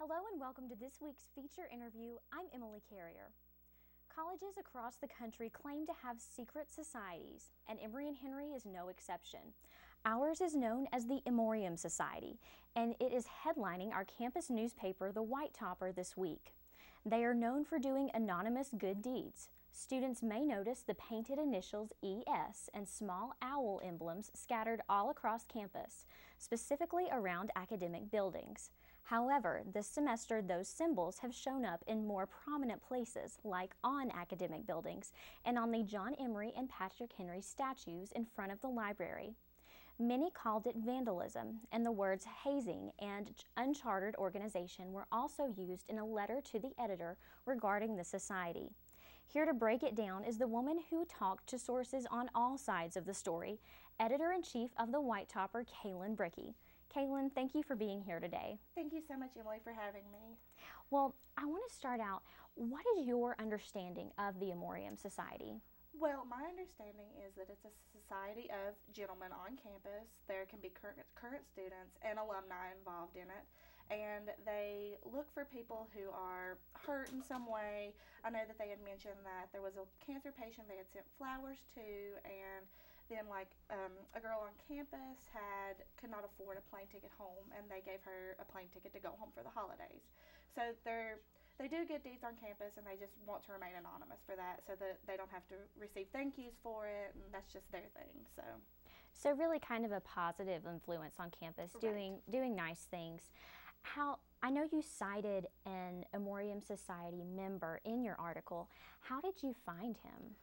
Hello and welcome to this week's feature interview. I'm Emily Carrier. Colleges across the country claim to have secret societies, and Emory and Henry is no exception. Ours is known as the Emorium Society, and it is headlining our campus newspaper, The White Topper, this week. They are known for doing anonymous good deeds. Students may notice the painted initials ES and small owl emblems scattered all across campus, specifically around academic buildings. However, this semester those symbols have shown up in more prominent places, like on academic buildings and on the John Emory and Patrick Henry statues in front of the library. Many called it vandalism, and the words hazing and unchartered organization were also used in a letter to the editor regarding the society. Here to break it down is the woman who talked to sources on all sides of the story, Editor-in-Chief of the White Topper, Kaylin Brickey. Kaylin, thank you for being here today. Thank you so much, Emily, for having me. Well, I want to start out, what is your understanding of the Emorium Society? Well, my understanding is that it's a society of gentlemen on campus. There can be current students and alumni involved in it, and they look for people who are hurt in some way. I know that they had mentioned that there was a cancer patient they had sent flowers to, and then a girl on campus could not afford a plane ticket home, and they gave her a plane ticket to go home for the holidays. So they do good deeds on campus, and they just want to remain anonymous for that so that they don't have to receive thank yous for it, and that's just their thing. So really kind of a positive influence on campus, Right. doing nice things. I know you cited an Emorium Society member in your article. How did you find him?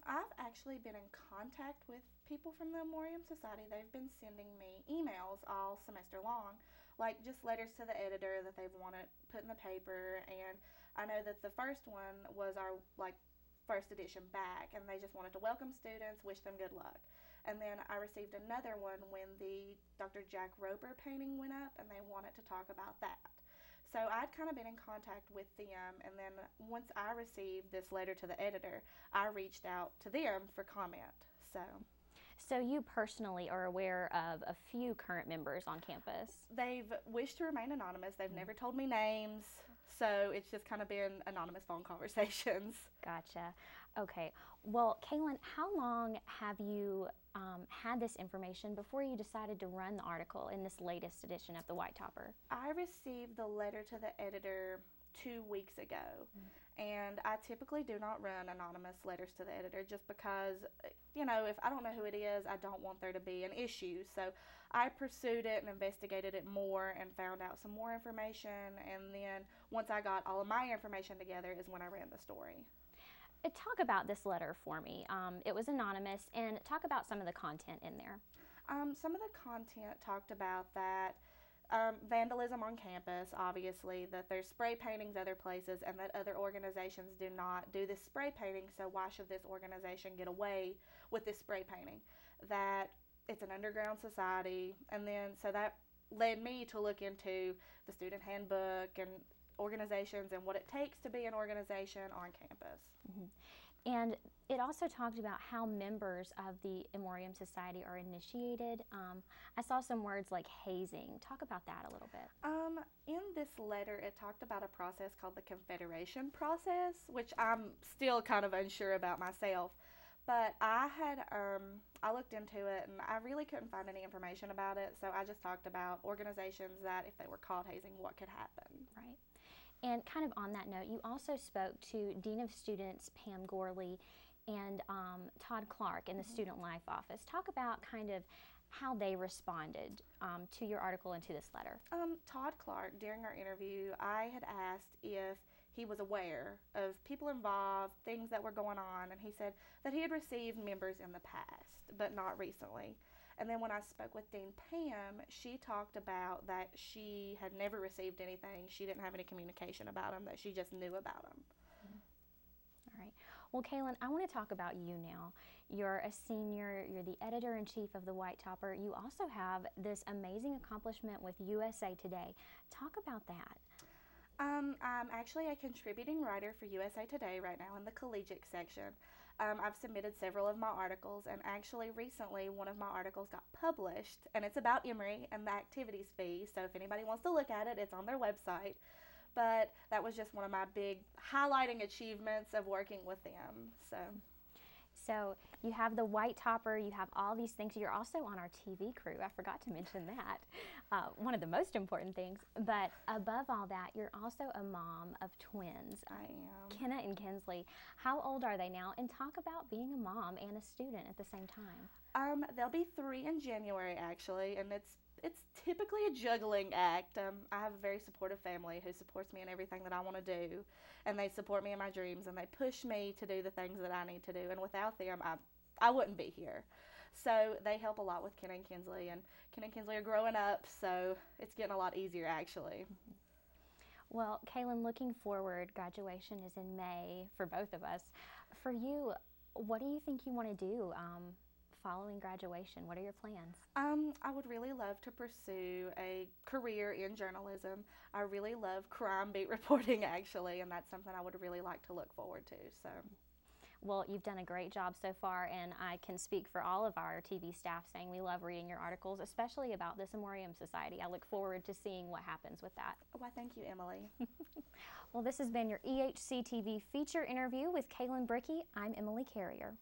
I've actually been in contact with people from the Memoriam Society. They've been sending me emails all semester long, like just letters to the editor that they've wanted put in the paper. And I know that the first one was our first edition back, and they just wanted to welcome students, wish them good luck. And then I received another one when the Dr. Jack Roper painting went up, and they wanted to talk about that. So I'd kind of been in contact with them, and then once I received this letter to the editor, I reached out to them for comment. So you personally are aware of a few current members on campus? They've wished to remain anonymous. They've never told me names, so it's just kind of been anonymous phone conversations. Gotcha. Okay. Well, Kaylin, how long have you had this information before you decided to run the article in this latest edition of the White Topper? I received the letter to the editor 2 weeks ago, and I typically do not run anonymous letters to the editor just because, if I don't know who it is, I don't want there to be an issue. So I pursued it and investigated it more and found out some more information, and then once I got all of my information together is when I ran the story. Talk about this letter for me. It was anonymous, and talk about some of the content in there. Some of the content talked about that vandalism on campus, obviously, that there's spray paintings other places, and that other organizations do not do this spray painting, so why should this organization get away with this spray painting? That it's an underground society, and then so that led me to look into the student handbook and organizations and what it takes to be an organization on campus. And it also talked about how members of the Emorium Society are initiated. I saw some words like hazing. Talk about that a little bit. In this letter, it talked about a process called the Confederation process, which I'm still kind of unsure about myself. But I looked into it, and I really couldn't find any information about it, so I just talked about organizations that if they were caught hazing, what could happen. Right. And kind of on that note, you also spoke to Dean of Students Pam Gorley and Todd Clark in the Student Life Office. Talk about kind of how they responded to your article and to this letter. Todd Clark, during our interview, I had asked if he was aware of people involved, things that were going on, and he said that he had received members in the past, but not recently. And then when I spoke with Dean Pam, she talked about that she had never received anything. She didn't have any communication about them, that she just knew about them. All right. Well, Kaylin, I want to talk about you now. You're a senior. You're the editor-in-chief of the White Topper. You also have this amazing accomplishment with USA Today. Talk about that. I'm actually a contributing writer for USA Today right now in the collegiate section. I've submitted several of my articles, and actually recently one of my articles got published, and it's about Emory and the activities fee. So if anybody wants to look at it, it's on their website. But that was just one of my big highlighting achievements of working with them. So you have the white topper, you have all these things. You're also on our TV crew. I forgot to mention that. One of the most important things. But above all that, you're also a mom of twins. I am. Kenna and Kinsley. How old are they now? And talk about being a mom and a student at the same time. They'll be 3 in January, actually, and it's typically a juggling act. I have a very supportive family who supports me in everything that I want to do, and they support me in my dreams, and they push me to do the things that I need to do, and without them, I wouldn't be here. So they help a lot with Ken and Kinsley, and Ken and Kinsley are growing up, so it's getting a lot easier, actually. Well, Kaylin, looking forward, graduation is in May for both of us. For you, what do you think you want to do following graduation? What are your plans? I would really love to pursue a career in journalism. I really love crime beat reporting, actually, and that's something I would really like to look forward to. So, well, you've done a great job so far, and I can speak for all of our TV staff saying we love reading your articles, especially about the Memoriam Society. I look forward to seeing what happens with that. Why, thank you, Emily. Well, this has been your EHCTV feature interview with Kaylin Brickey. I'm Emily Carrier.